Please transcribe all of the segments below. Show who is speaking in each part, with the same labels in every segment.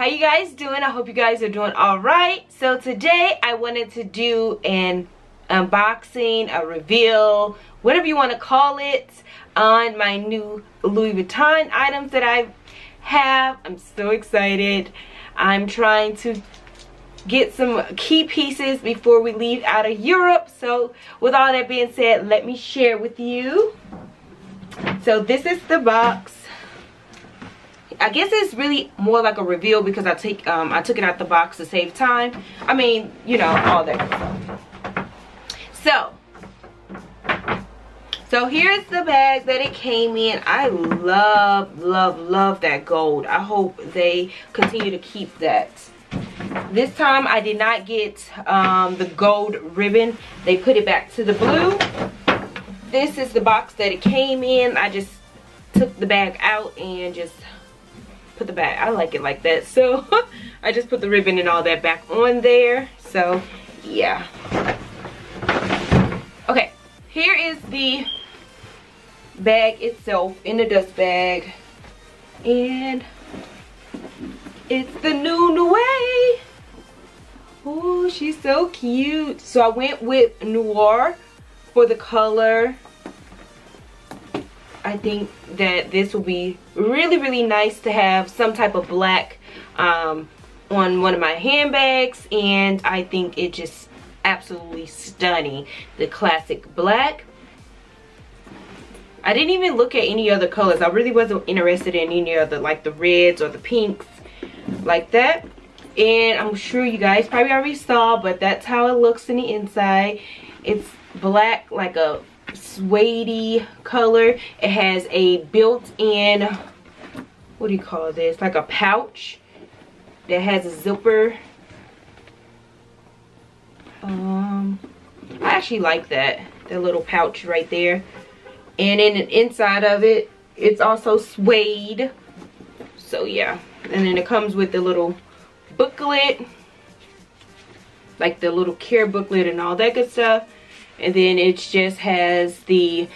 Speaker 1: how you guys doing? I hope you guys are doing all right. So today I wanted to do an unboxing, a reveal, whatever you want to call it, on my new Louis Vuitton items that I have. I'm so excited. I'm trying to get some key pieces before we leave out of Europe. So with all that being said, let me share with you. So this is the box. I guess it's really more like a reveal because I took it out the box to save time. I mean, you know, all that stuff. So here's the bag that it came in. I love that gold. I hope they continue to keep that. This time I did not get the gold ribbon. They put it back to the blue. This is the box that it came in. I just took the bag out and just put the bag. I like it like that. So I just put the ribbon and all that back on there. So yeah. Okay, here is the bag itself in the dust bag. And it's the new NOIR. Oh, she's so cute. So I went with NOIR for the color. I think that this will be really nice to have some type of black on one of my handbags, and I think it just absolutely stunning, the classic black. I didn't even look at any other colors. I really wasn't interested in any other, like the reds or the pinks like that. And I'm sure you guys probably already saw, but that's how it looks in the inside. It's black, like a suede color. It has a built-in, what do you call this, like a pouch that has a zipper. I actually like that little pouch right there. And in the inside of it, it's also suede. So yeah. And then it comes with the little booklet, like the little care booklet and all that good stuff. And then it just has the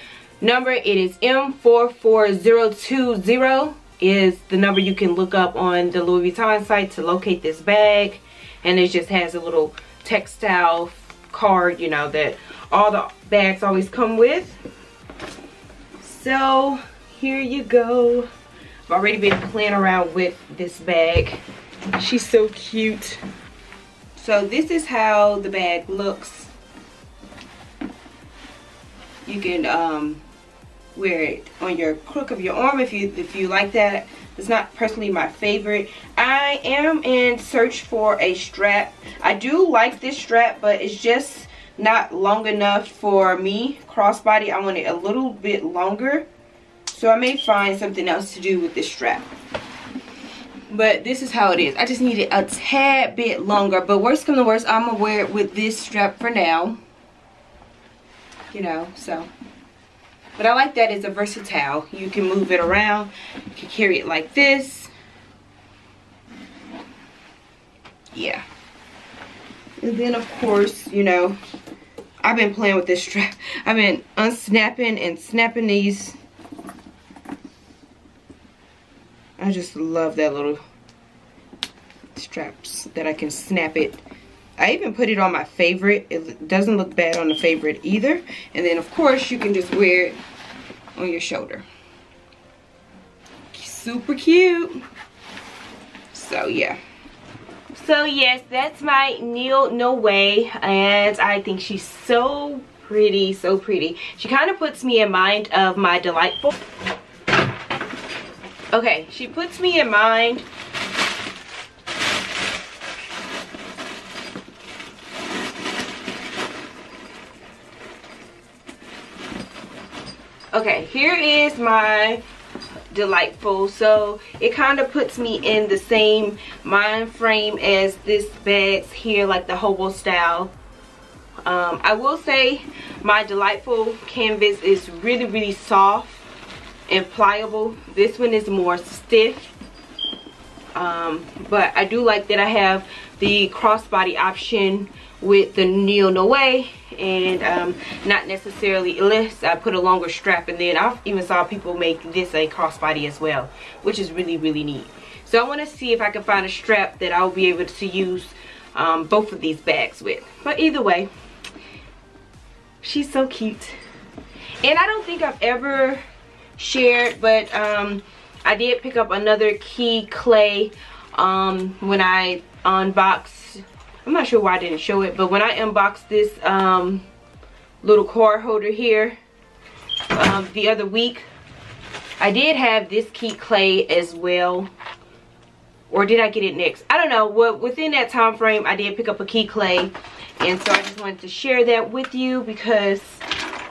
Speaker 1: number. It is M44020 is the number you can look up on the Louis Vuitton site to locate this bag. And it just has a little textile card, you know, that all the bags always come with. So here you go. I've already been playing around with this bag. She's so cute. So this is how the bag looks. You can wear it on your crook of your arm if you like that. It's not personally my favorite. I am in search for a strap. I do like this strap, but it's just not long enough for me. Crossbody, I want it a little bit longer. So I may find something else to do with this strap. But this is how it is. I just need it a tad bit longer. But worst come to worst, I'm going to wear it with this strap for now. You know, so. But I like that it's a versatile. You can move it around. You can carry it like this. Yeah. And then, of course, you know, I've been playing with this strap. I've been unsnapping and snapping these. I just love that little straps that I can snap it. I even put it on my favorite. It doesn't look bad on the favorite either. And then of course you can just wear it on your shoulder. Super cute. So yeah. So yes, that's my new NOIR, and I think she's so pretty, so pretty. She kind of puts me in mind of my Delightful. Okay, she puts me in mind okay, here is my Delightful. So it kind of puts me in the same mind frame as this bag's here, like the hobo style. I will say my Delightful canvas is really soft and pliable. This one is more stiff, but I do like that I have the crossbody option with the Neo NOIR, and not necessarily, unless I put a longer strap, and then I even saw people make this a crossbody as well, which is really neat. So I want to see if I can find a strap that I'll be able to use both of these bags with. But either way, she's so cute. And I don't think I've ever shared, but I did pick up another key clay when I unboxed. I'm not sure why I didn't show it, but when I unboxed this little card holder here the other week, I did have this key clay as well. Or did I get it next? I don't know. Well, within that time frame, I did pick up a key clay, and so I just wanted to share that with you because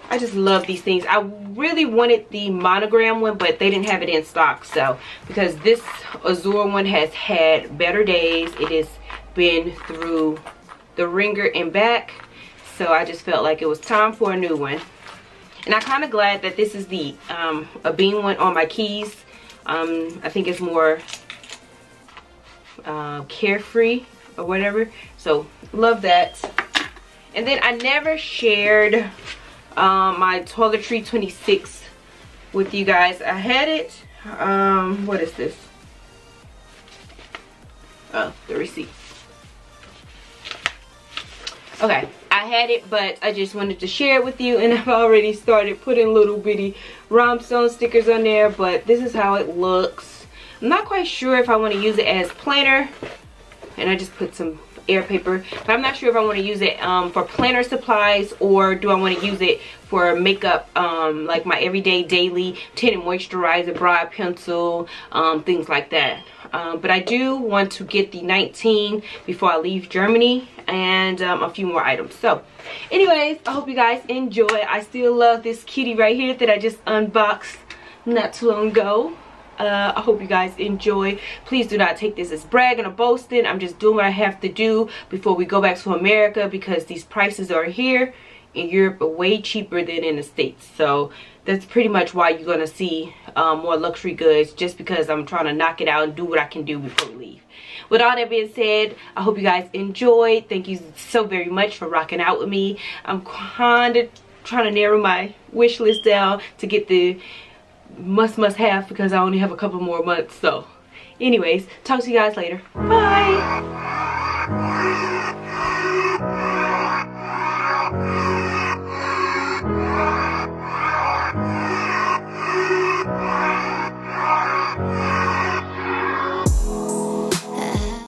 Speaker 1: I just love these things. I really wanted the monogram one, but they didn't have it in stock. So because this Azure one has had better days, it has been through the ringer and back, so I just felt like it was time for a new one. And I'm kind of glad that this is the a bean one on my keys. I think it's more carefree or whatever, so love that. And then I never shared my Toiletry 26 with you guys. I had it, what is this? Oh, the receipt. Okay, I had it, but I just wanted to share it with you, and I've already started putting little bitty rhinestone stickers on there, but this is how it looks. I'm not quite sure if I want to use it as planner, and I just put some air paper, but I'm not sure if I want to use it for planner supplies, or do I want to use it for makeup, like my everyday daily tinted moisturizer, brow pencil, things like that. But I do want to get the 19 before I leave Germany, and a few more items. So anyways, I hope you guys enjoy. I still love this kitty right here that I just unboxed not too long ago. I hope you guys enjoy. Please do not take this as bragging or boasting. I'm just doing what I have to do before we go back to America, because these prices are here in Europe are way cheaper than in the States. So that's pretty much why you're gonna see more luxury goods, just because I'm trying to knock it out and do what I can do before we leave. With all that being said, I hope you guys enjoyed. Thank you so very much for rocking out with me. I'm kind of trying to narrow my wish list down to get the must have, because I only have a couple more months. So anyways, talk to you guys later. Bye.